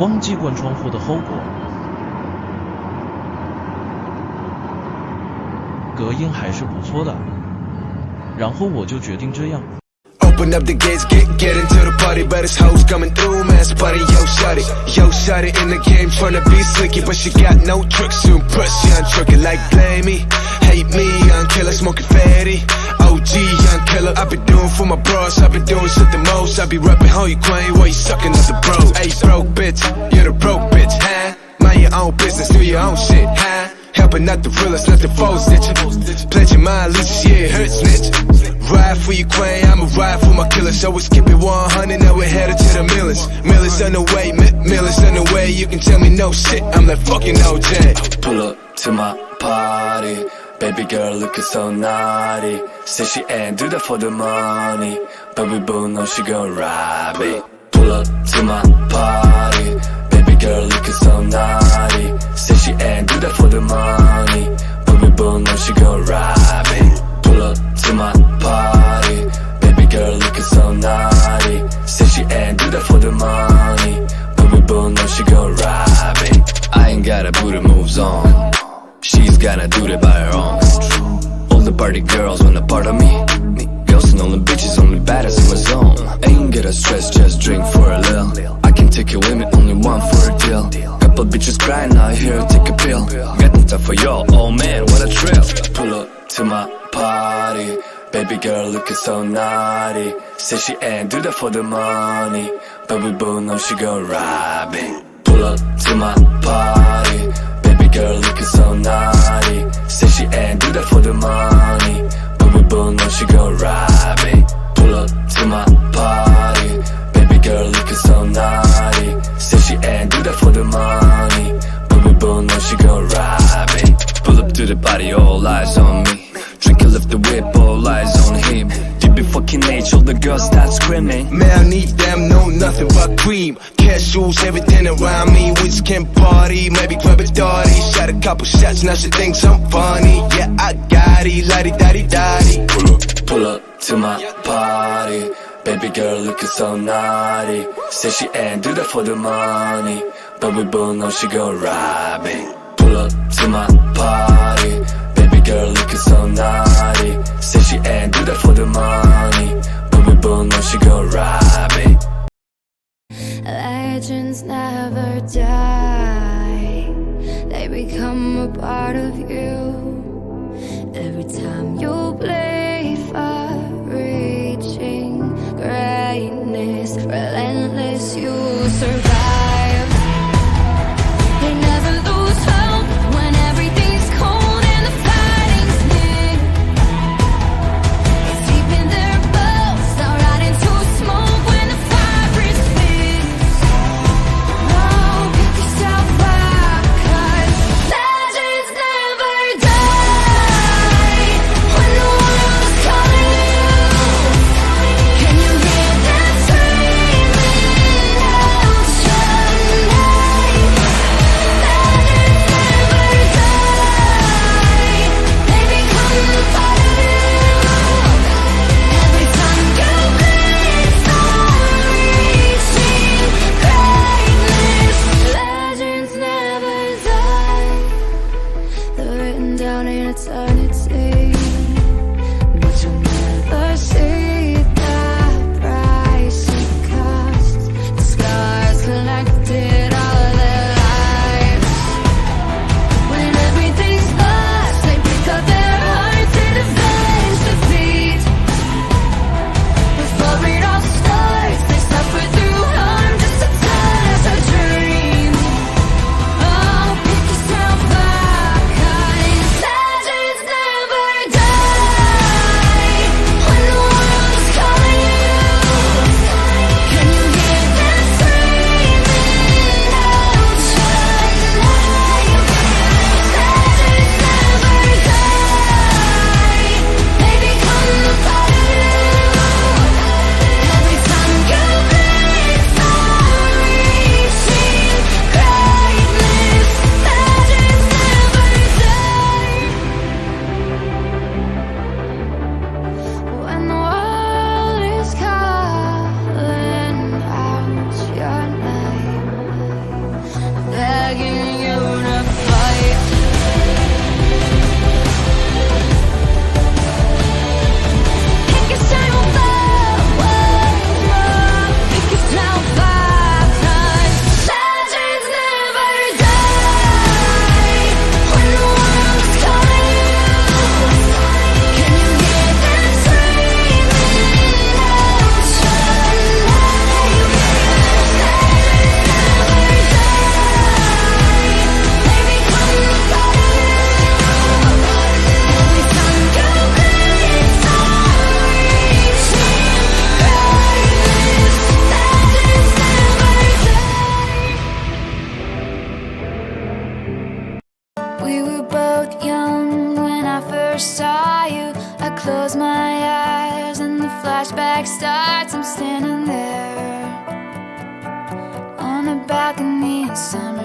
忘记关窗户的后果。隔音还是不错的，然后我就决定这样。Open up the gates, get into the party, but it's hoes coming through, man. Spotty, yo, shot it in the game, tryna be slicky, but she got no tricks to impress. Young tricky, like blame me, hate me, young killer, smoking fatty. OG, young killer, I been doing for my bros, I been doing shit the most. I be rapping how you claim, while you sucking up the bros. Hey, broke bitch, you're the broke bitch, huh? Mind your own business, do your own shit, huh? Helping out the realest, not the foes, snitch. Pledging my allegiance, yeah, it hurts, snitch. Ride for your queen, I'ma ride for my killer. So we skip it 100, now we're headed to the millions. Millions on the way, millions on the way. You can tell me no shit, I'm like fucking OJ. Pull up to my party, baby girl looking so naughty. Say she ain't do that for the money, but we both know she gon' rob it. Pull up to my party, baby girl looking so naughty. Say she ain't do that for the money, but we both know she gon' rob it. Pull up to my party, baby girl looking so naughty. Say she ain't do that for the money, but we both know she gon' rob it. I ain't gotta put the moves on, she's gotta do it by her own. All the party girls wanna part of me, girls and all the bitches only badass in my zone. Ain't gotta stress, just drink for a little. I can take your limit, only one for a deal. Couple bitches crying out here, take a pill. Got no time for y'all, oh man, what a thrill. Pull up to my party, baby girl looking so naughty. Say she ain't do that for the money, but we both know she gon' rob it. Pull up to my party, baby girl looking so naughty. Say she ain't do that for the money, but we both know she gon' rob it. Pull up to my party, baby girl looking so naughty. Say she ain't do that for the money, but we both know she gon' rob it. Pull up to the party, all eyes on me. Drink and lift the whip, all eyes on him. Deep in fucking age, all the girls start screaming. Man, I need them, know nothing but cream. Cashews, everything around me. We just can party, maybe grab a darty. Shot a couple shots, now she thinks I'm funny. Yeah, I got it, la-di-da-di-da-di. Pull up to my party, baby girl looking so naughty. Say she ain't do that for the money, but we both know she gon' rob it. Pull up to my party, baby girl looking so naughty. Say she ain't do that for the money, but we both know she gon' rob it. Legends never die, they become a part of you. Every time you play far reaching greatness, relentless, you survive. They never lose hope when everything's cold and the fighting's near. It's deep in their bones, they'll ride into smoke when the fire is fierce. No, pick yourself up, 'cause legends never die. When the war first saw you, I close my eyes and the flashback starts. I'm standing there on a balcony in summer